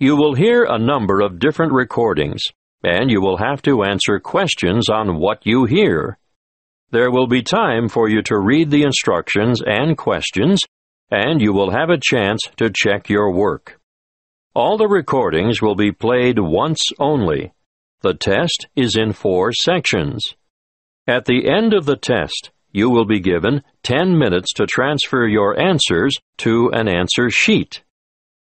You will hear a number of different recordings, and you will have to answer questions on what you hear. There will be time for you to read the instructions and questions, and you will have a chance to check your work. All the recordings will be played once only. The test is in 4 sections. At the end of the test, you will be given 10 minutes to transfer your answers to an answer sheet.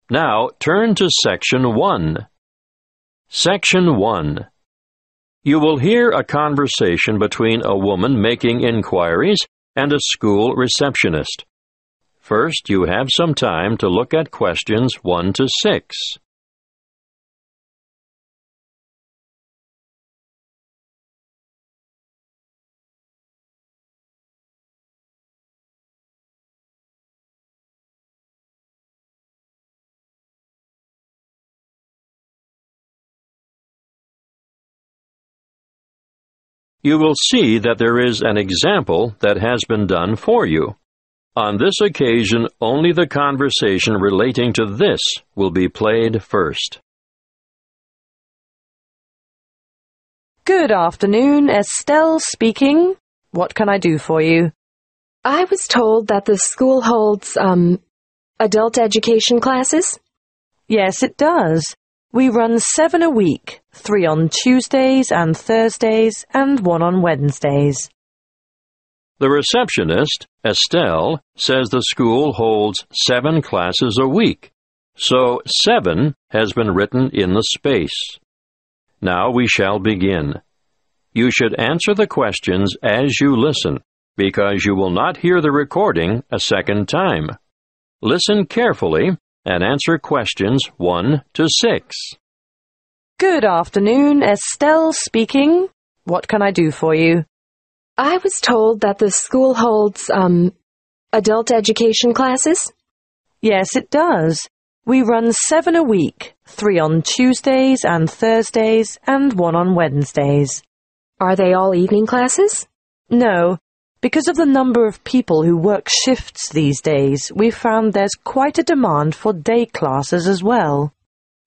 Now turn to Section 1. Section 1. You will hear a conversation between a woman making inquiries and a school receptionist. First, you have some time to look at questions 1 to 6. You will see that there is an example that has been done for you. On this occasion, only the conversation relating to this will be played first. Good afternoon, Estelle speaking. What can I do for you? I was told that the school holds, adult education classes. Yes, it does. We run 7 a week, 3 on Tuesdays and Thursdays, and 1 on Wednesdays. The receptionist, Estelle, says the school holds 7 classes a week, so 7 has been written in the space. Now we shall begin. You should answer the questions as you listen, because you will not hear the recording a second time. Listen carefully and answer questions 1 to 6. Good afternoon, Estelle speaking. What can I do for you? I was told that the school holds, adult education classes. Yes, it does. We run 7 a week, 3 on Tuesdays and Thursdays, and 1 on Wednesdays. Are they all evening classes? No. Because of the number of people who work shifts these days, we've found there's quite a demand for day classes as well.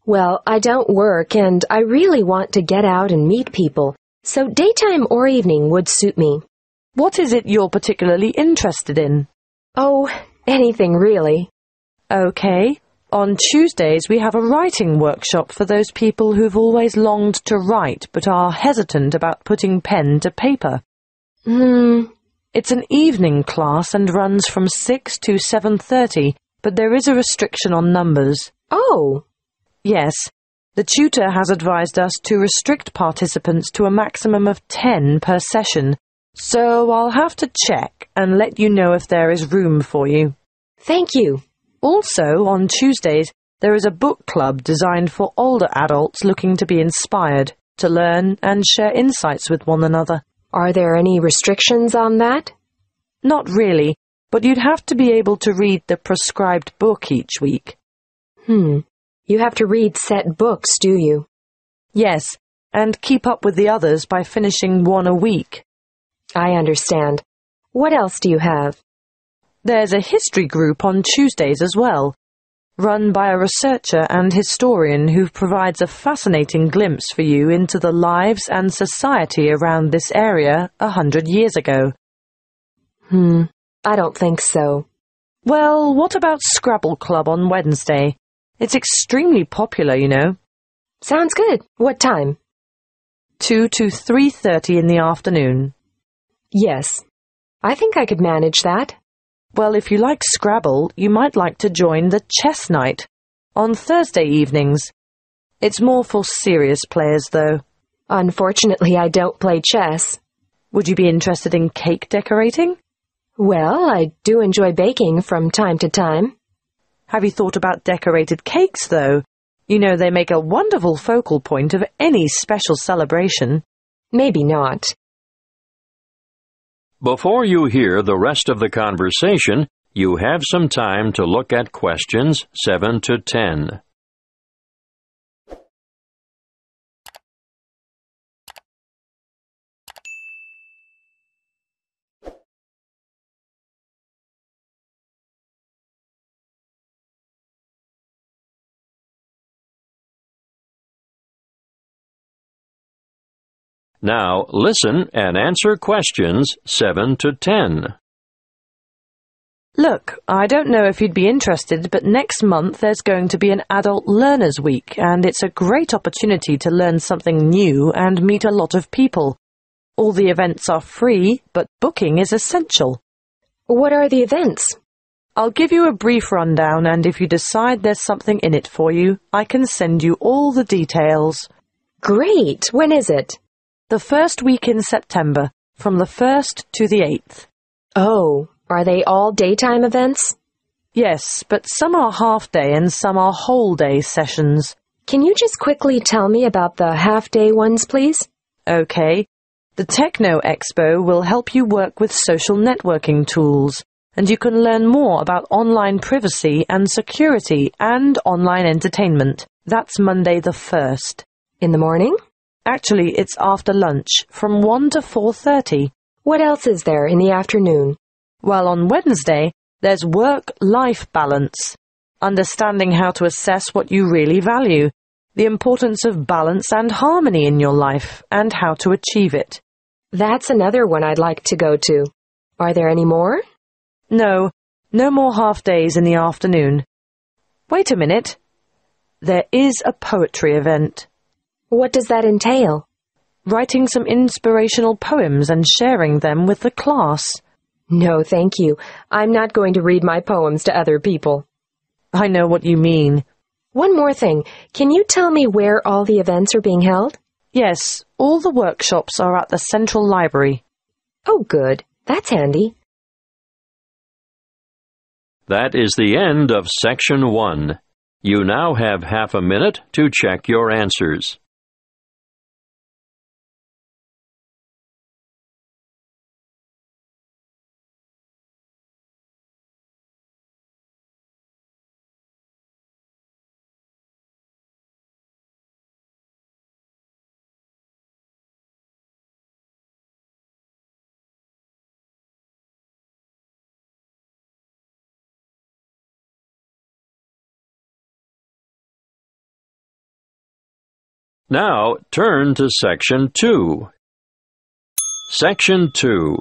Well, I don't work, and I really want to get out and meet people, so daytime or evening would suit me. What is it you're particularly interested in? Oh, anything really. Okay. On Tuesdays, we have a writing workshop for those people who've always longed to write but are hesitant about putting pen to paper. It's an evening class and runs from 6 to 7:30, but there is a restriction on numbers. Oh! Yes. The tutor has advised us to restrict participants to a maximum of 10 per session, so I'll have to check and let you know if there is room for you. Thank you. Also, on Tuesdays, there is a book club designed for older adults looking to be inspired, to learn and share insights with one another. Are there any restrictions on that? Not really, but you'd have to be able to read the prescribed book each week. You have to read set books, do you? Yes, and keep up with the others by finishing 1 a week. I understand. What else do you have? There's a history group on Tuesdays as well, run by a researcher and historian who provides a fascinating glimpse for you into the lives and society around this area 100 years ago. I don't think so. Well, what about Scrabble Club on Wednesday? It's extremely popular, you know. Sounds good. What time? 2 to 3:30 in the afternoon. Yes. I think I could manage that. Well, if you like Scrabble, you might like to join the chess night on Thursday evenings. It's more for serious players, though. Unfortunately, I don't play chess. Would you be interested in cake decorating? Well, I do enjoy baking from time to time. Have you thought about decorated cakes, though? You know, they make a wonderful focal point of any special celebration. Maybe not. Before you hear the rest of the conversation, you have some time to look at questions 7 to 10. Now listen and answer questions 7 to 10. Look, I don't know if you'd be interested, but next month there's going to be an Adult Learners Week, and it's a great opportunity to learn something new and meet a lot of people. All the events are free, but booking is essential. What are the events? I'll give you a brief rundown, and if you decide there's something in it for you, I can send you all the details. Great! When is it? The first week in September, from the 1st to the 8th. Oh, are they all daytime events? Yes, but some are half-day and some are whole-day sessions. Can you just quickly tell me about the half-day ones, please? Okay. The Techno Expo will help you work with social networking tools, and you can learn more about online privacy and security and online entertainment. That's Monday the 1st. In the morning? Actually, it's after lunch, from 1 to 4:30. What else is there in the afternoon? While on Wednesday, there's work-life balance, understanding how to assess what you really value, the importance of balance and harmony in your life, and how to achieve it. That's another one I'd like to go to. Are there any more? No more half-days in the afternoon. Wait a minute. There is a poetry event. What does that entail? Writing some inspirational poems and sharing them with the class. No, thank you. I'm not going to read my poems to other people. I know what you mean. One more thing. Can you tell me where all the events are being held? Yes, all the workshops are at the Central Library. Oh, good. That's handy. That is the end of Section 1. You now have half a minute to check your answers. Now turn to Section 2. Section 2.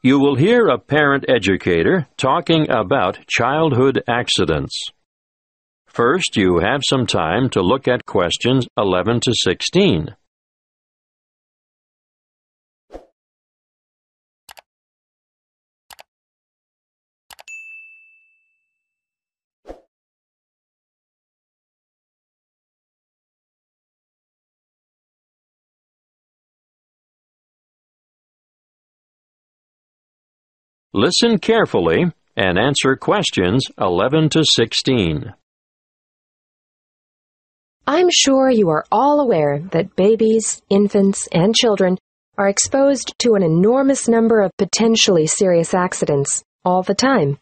You will hear a parent educator talking about childhood accidents. First, you have some time to look at questions 11 to 16. Listen carefully and answer questions 11 to 16. I'm sure you are all aware that babies, infants, and children are exposed to an enormous number of potentially serious accidents all the time.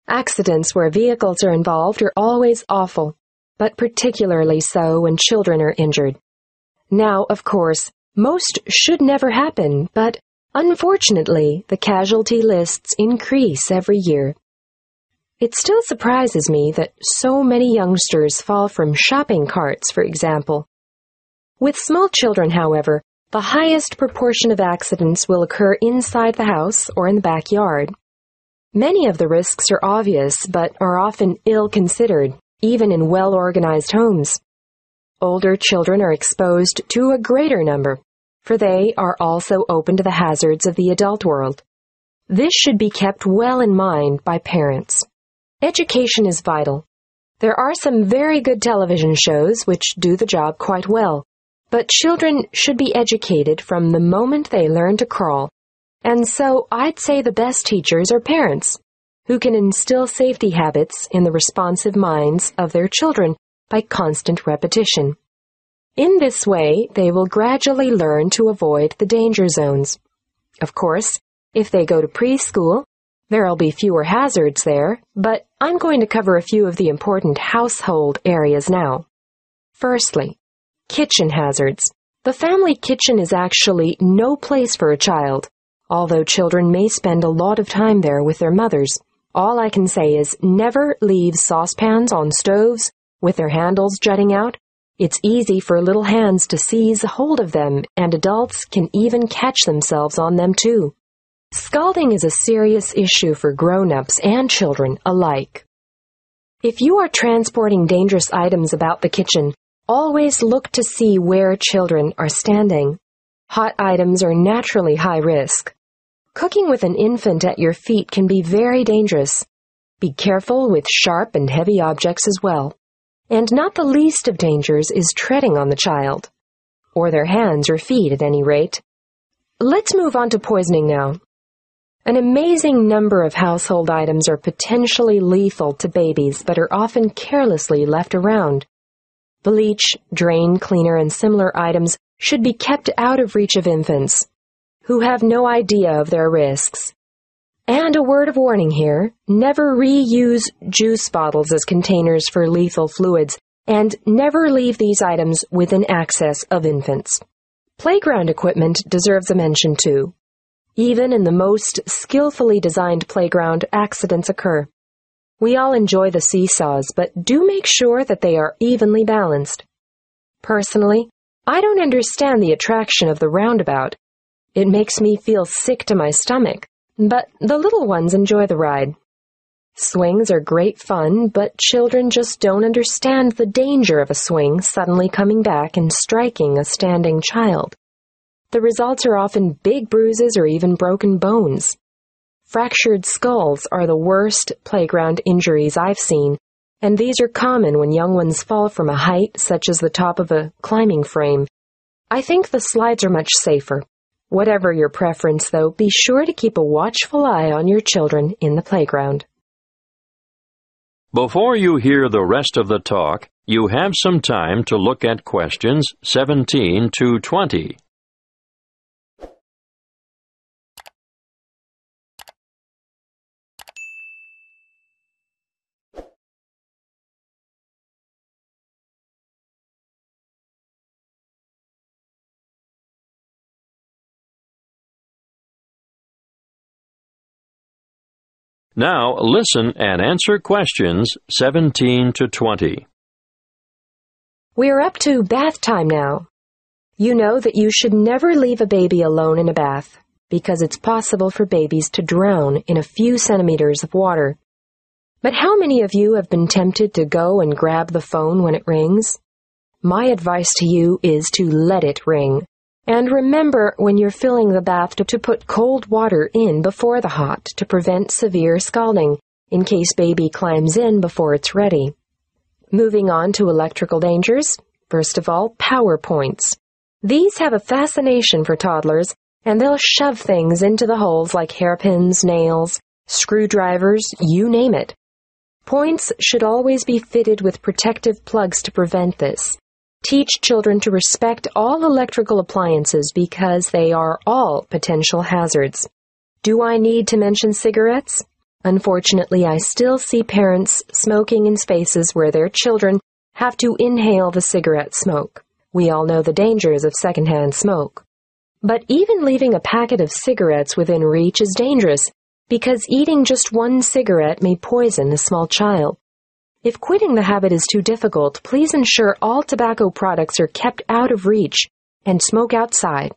Accidents where vehicles are involved are always awful, but particularly so when children are injured. Now, of course, most should never happen, but unfortunately, the casualty lists increase every year. It still surprises me that so many youngsters fall from shopping carts, for example. With small children, however, the highest proportion of accidents will occur inside the house or in the backyard. Many of the risks are obvious, but are often ill-considered, even in well-organized homes. Older children are exposed to a greater number, for they are also open to the hazards of the adult world. This should be kept well in mind by parents. Education is vital. There are some very good television shows which do the job quite well, but children should be educated from the moment they learn to crawl. And so I'd say the best teachers are parents, who can instill safety habits in the responsive minds of their children by constant repetition. In this way, they will gradually learn to avoid the danger zones. Of course, if they go to preschool, there'll be fewer hazards there, but I'm going to cover a few of the important household areas now. Firstly, kitchen hazards. The family kitchen is actually no place for a child, although children may spend a lot of time there with their mothers. All I can say is never leave saucepans on stoves with their handles jutting out. It's easy for little hands to seize hold of them, and adults can even catch themselves on them too. Scalding is a serious issue for grown-ups and children alike. If you are transporting dangerous items about the kitchen, always look to see where children are standing. Hot items are naturally high risk. Cooking with an infant at your feet can be very dangerous. Be careful with sharp and heavy objects as well. And not the least of dangers is treading on the child, or their hands or feet at any rate. Let's move on to poisoning now. An amazing number of household items are potentially lethal to babies but are often carelessly left around. Bleach, drain cleaner, and similar items should be kept out of reach of infants, who have no idea of their risks. And a word of warning here, never reuse juice bottles as containers for lethal fluids, and never leave these items within access of infants. Playground equipment deserves a mention too. Even in the most skillfully designed playground, accidents occur. We all enjoy the seesaws, but do make sure that they are evenly balanced. Personally, I don't understand the attraction of the roundabout. It makes me feel sick to my stomach. But the little ones enjoy the ride. Swings are great fun, but children just don't understand the danger of a swing suddenly coming back and striking a standing child. The results are often big bruises or even broken bones. Fractured skulls are the worst playground injuries I've seen, and these are common when young ones fall from a height such as the top of a climbing frame. I think the slides are much safer. Whatever your preference, though, be sure to keep a watchful eye on your children in the playground. Before you hear the rest of the talk, you have some time to look at questions 17 to 20. Now listen and answer questions 17 to 20. We're up to bath time now. You know that you should never leave a baby alone in a bath, because it's possible for babies to drown in a few centimeters of water. But how many of you have been tempted to go and grab the phone when it rings? My advice to you is to let it ring. And remember when you're filling the bath to put cold water in before the hot to prevent severe scalding, in case baby climbs in before it's ready. Moving on to electrical dangers, first of all, power points. These have a fascination for toddlers, and they'll shove things into the holes like hairpins, nails, screwdrivers, you name it. Points should always be fitted with protective plugs to prevent this. Teach children to respect all electrical appliances because they are all potential hazards. Do I need to mention cigarettes? Unfortunately, I still see parents smoking in spaces where their children have to inhale the cigarette smoke. We all know the dangers of secondhand smoke. But even leaving a packet of cigarettes within reach is dangerous because eating just one cigarette may poison a small child. If quitting the habit is too difficult, please ensure all tobacco products are kept out of reach and smoke outside.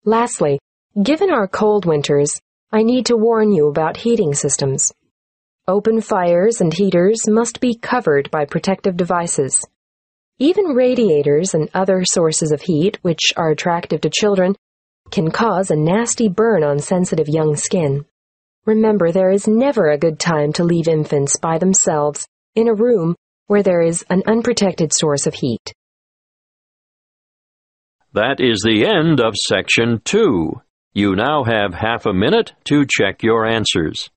Lastly, given our cold winters, I need to warn you about heating systems. Open fires and heaters must be covered by protective devices. Even radiators and other sources of heat, which are attractive to children, can cause a nasty burn on sensitive young skin. Remember, there is never a good time to leave infants by themselves in a room where there is an unprotected source of heat. That is the end of Section 2. You now have half a minute to check your answers.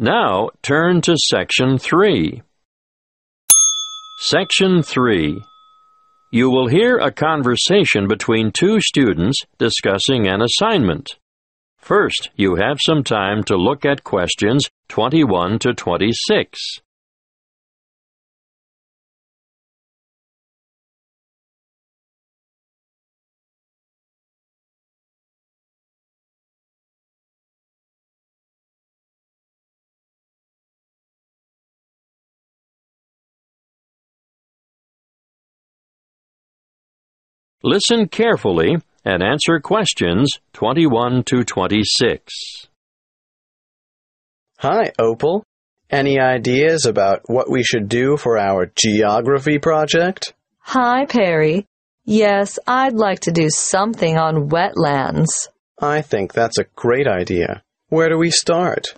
Now turn to Section 3. Section 3. You will hear a conversation between two students discussing an assignment. First, you have some time to look at questions 21 to 26. Listen carefully and answer questions 21 to 26. Hi, Opal. Any ideas about what we should do for our geography project? Hi, Perry. Yes, I'd like to do something on wetlands. I think that's a great idea. Where do we start?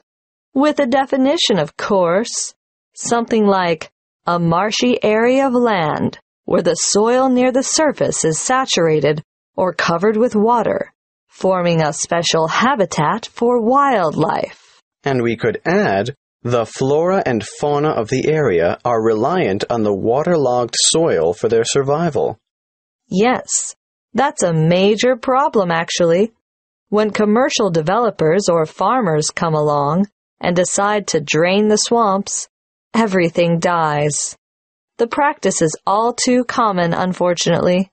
With a definition, of course. Something like a marshy area of land where the soil near the surface is saturated or covered with water, forming a special habitat for wildlife. And we could add, the flora and fauna of the area are reliant on the waterlogged soil for their survival. Yes, that's a major problem, actually. When commercial developers or farmers come along and decide to drain the swamps, everything dies. The practice is all too common, unfortunately.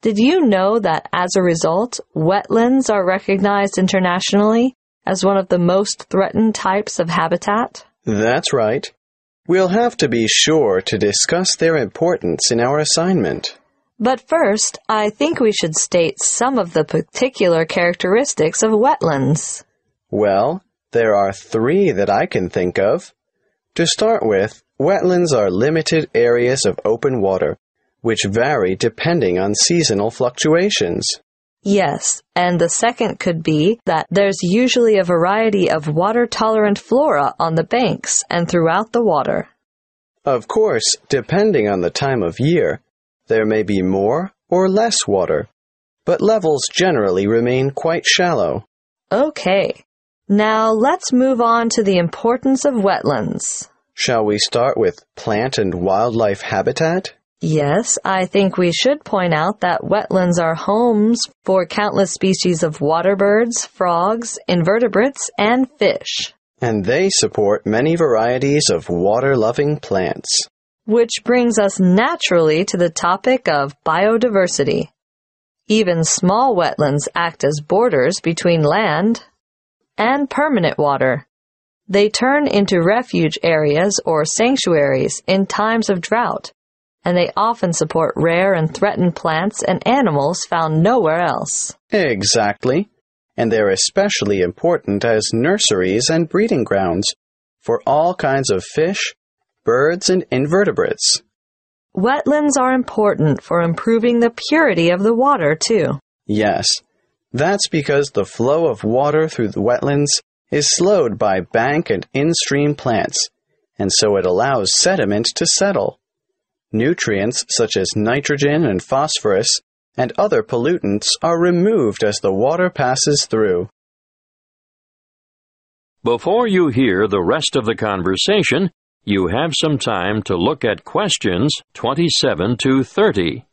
Did you know that as a result, wetlands are recognized internationally as one of the most threatened types of habitat? That's right. We'll have to be sure to discuss their importance in our assignment. But first, I think we should state some of the particular characteristics of wetlands. Well, there are 3 that I can think of. To start with, wetlands are limited areas of open water, which vary depending on seasonal fluctuations. Yes, and the second could be that there's usually a variety of water-tolerant flora on the banks and throughout the water. Of course, depending on the time of year, there may be more or less water, but levels generally remain quite shallow. Okay, now let's move on to the importance of wetlands. Shall we start with plant and wildlife habitat? Yes, I think we should point out that wetlands are homes for countless species of water birds, frogs, invertebrates, and fish. And they support many varieties of water-loving plants. Which brings us naturally to the topic of biodiversity. Even small wetlands act as borders between land and permanent water. They turn into refuge areas or sanctuaries in times of drought, and they often support rare and threatened plants and animals found nowhere else. Exactly. And they're especially important as nurseries and breeding grounds for all kinds of fish, birds, and invertebrates. Wetlands are important for improving the purity of the water, too. Yes, that's because the flow of water through the wetlands is slowed by bank and in-stream plants, and so it allows sediment to settle. Nutrients such as nitrogen and phosphorus and other pollutants are removed as the water passes through. Before you hear the rest of the conversation, you have some time to look at questions 27 to 30.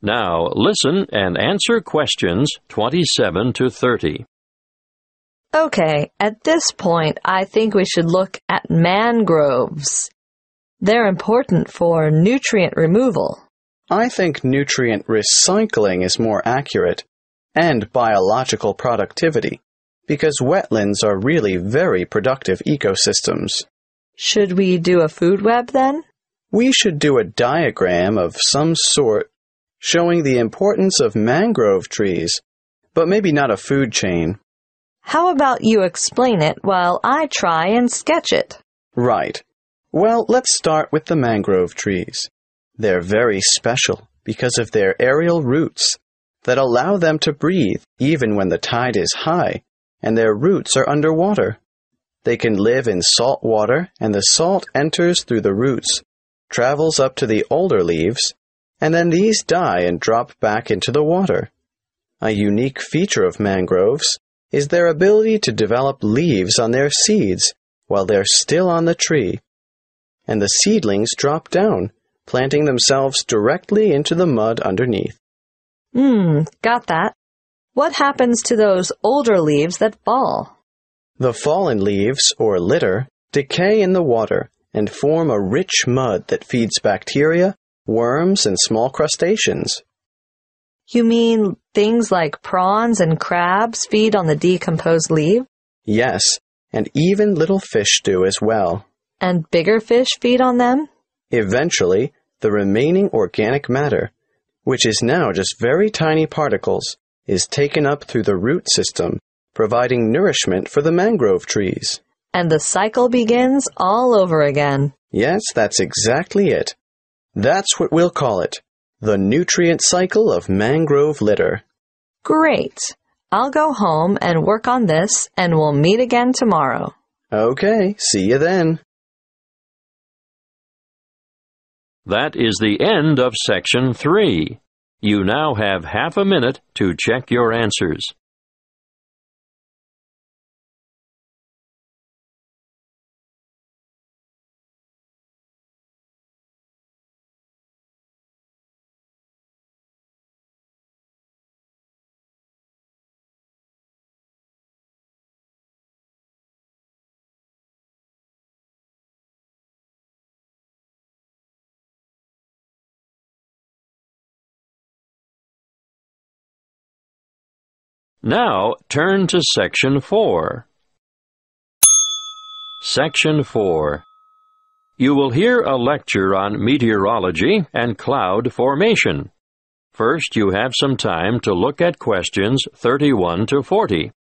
Now listen and answer questions 27 to 30. Okay, at this point, I think we should look at mangroves. They're important for nutrient removal. I think nutrient recycling is more accurate, and biological productivity, because wetlands are really very productive ecosystems. Should we do a food web then? We should do a diagram of some sort showing the importance of mangrove trees, but maybe not a food chain. How about you explain it while I try and sketch it? Right. Well, let's start with the mangrove trees. They're very special because of their aerial roots that allow them to breathe even when the tide is high and their roots are underwater. They can live in salt water, and the salt enters through the roots, travels up to the older leaves, and then these die and drop back into the water. A unique feature of mangroves is their ability to develop leaves on their seeds while they're still on the tree, and the seedlings drop down, planting themselves directly into the mud underneath. Got that. What happens to those older leaves that fall? The fallen leaves, or litter, decay in the water and form a rich mud that feeds bacteria, worms, and small crustaceans. You mean things like prawns and crabs feed on the decomposed leaf? Yes, and even little fish do as well. And bigger fish feed on them? Eventually, the remaining organic matter, which is now just very tiny particles, is taken up through the root system, providing nourishment for the mangrove trees. And the cycle begins all over again. Yes, that's exactly it. That's what we'll call it, the nutrient cycle of mangrove litter. Great. I'll go home and work on this, and we'll meet again tomorrow. Okay, see you then. That is the end of Section 3. You now have half a minute to check your answers. Now turn to Section 4. Section 4. You will hear a lecture on meteorology and cloud formation. First, you have some time to look at questions 31 to 40.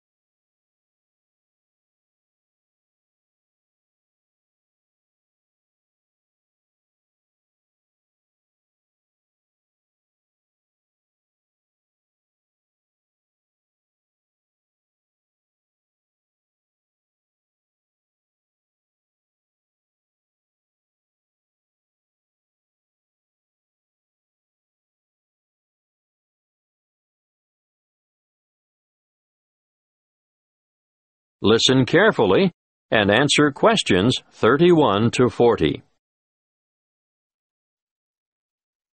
Listen carefully and answer questions 31 to 40.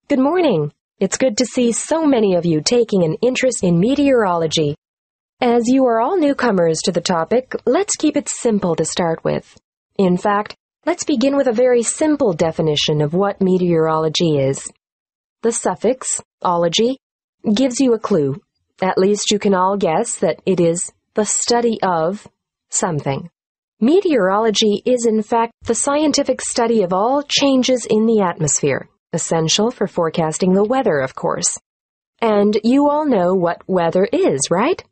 Good morning. It's good to see so many of you taking an interest in meteorology. As you are all newcomers to the topic, let's keep it simple to start with. In fact, let's begin with a very simple definition of what meteorology is. The suffix, ology, gives you a clue. At least you can all guess that it is the study of something. Meteorology is in fact the scientific study of all changes in the atmosphere, essential for forecasting the weather, of course. And you all know what weather is, right?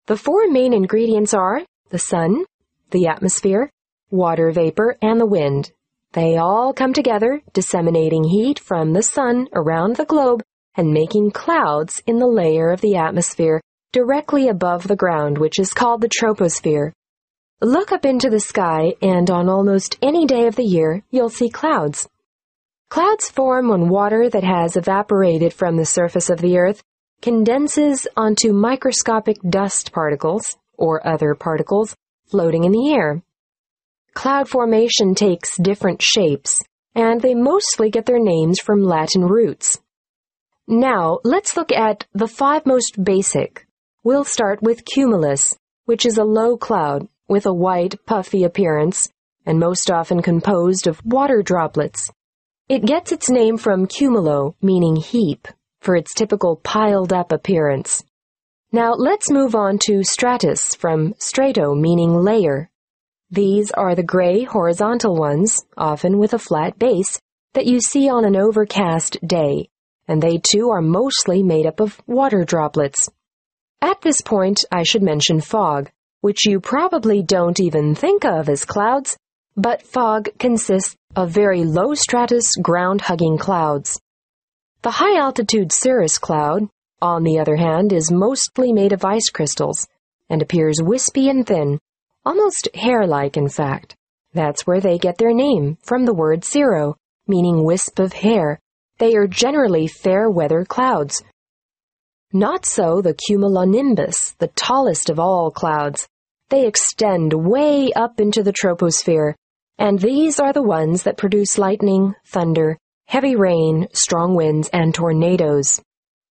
The four main ingredients are the sun, the atmosphere, water vapor, and the wind. They all come together, disseminating heat from the sun around the globe and making clouds in the layer of the atmosphere directly above the ground, which is called the troposphere. Look up into the sky, and on almost any day of the year, you'll see clouds. Clouds form when water that has evaporated from the surface of the earth condenses onto microscopic dust particles, or other particles, floating in the air. Cloud formation takes different shapes, and they mostly get their names from Latin roots. Now, let's look at the 5 most basic. We'll start with cumulus, which is a low cloud with a white, puffy appearance, and most often composed of water droplets. It gets its name from cumulo, meaning heap, for its typical piled-up appearance. Now let's move on to stratus, from strato, meaning layer. These are the gray, horizontal ones, often with a flat base, that you see on an overcast day, and they too are mostly made up of water droplets. At this point, I should mention fog, which you probably don't even think of as clouds, but fog consists of very low-stratus, ground-hugging clouds. The high-altitude cirrus cloud, on the other hand, is mostly made of ice crystals and appears wispy and thin, almost hair-like in fact. That's where they get their name, from the word cirro, meaning wisp of hair. They are generally fair-weather clouds. Not so the cumulonimbus, the tallest of all clouds. They extend way up into the troposphere, and these are the ones that produce lightning, thunder, heavy rain, strong winds, and tornadoes.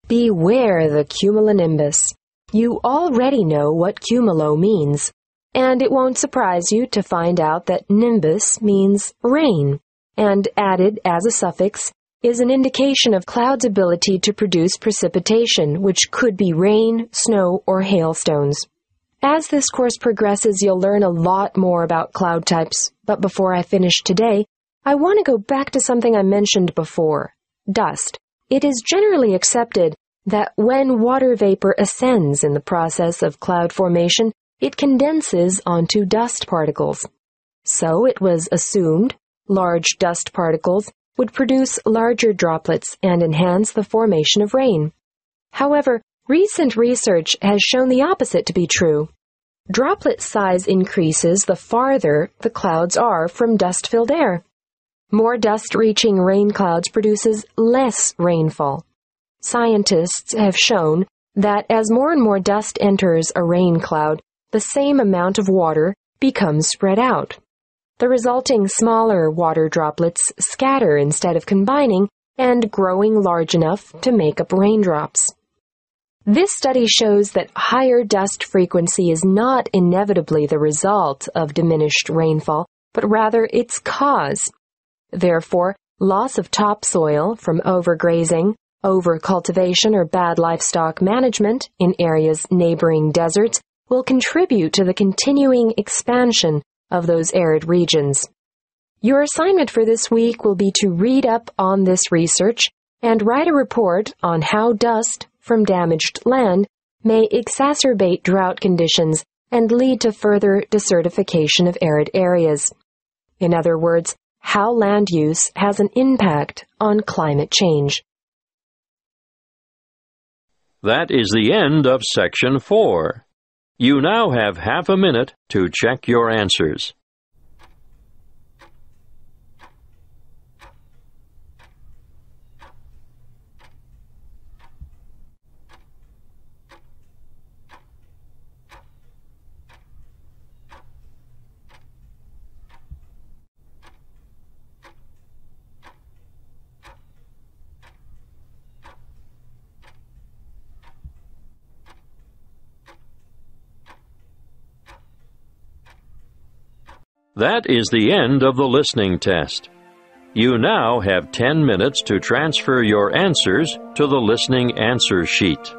Beware the cumulonimbus. You already know what cumulo means, and it won't surprise you to find out that nimbus means rain, and added as a suffix is an indication of cloud's ability to produce precipitation, which could be rain, snow, or hailstones. As this course progresses, you'll learn a lot more about cloud types, but before I finish today, I want to go back to something I mentioned before, dust. It is generally accepted that when water vapor ascends in the process of cloud formation, it condenses onto dust particles. So it was assumed large dust particles would produce larger droplets and enhance the formation of rain. However, recent research has shown the opposite to be true. Droplet size increases the farther the clouds are from dust-filled air. More dust reaching rain clouds produces less rainfall. Scientists have shown that as more and more dust enters a rain cloud, the same amount of water becomes spread out. The resulting smaller water droplets scatter instead of combining and growing large enough to make up raindrops. This study shows that higher dust frequency is not inevitably the result of diminished rainfall, but rather its cause. Therefore, loss of topsoil from overgrazing, overcultivation, or bad livestock management in areas neighboring deserts will contribute to the continuing expansion of those arid regions. Your assignment for this week will be to read up on this research and write a report on how dust from damaged land may exacerbate drought conditions and lead to further desertification of arid areas. In other words, how land use has an impact on climate change. That is the end of Section 4. You now have half a minute to check your answers. That is the end of the listening test. You now have 10 minutes to transfer your answers to the listening answer sheet.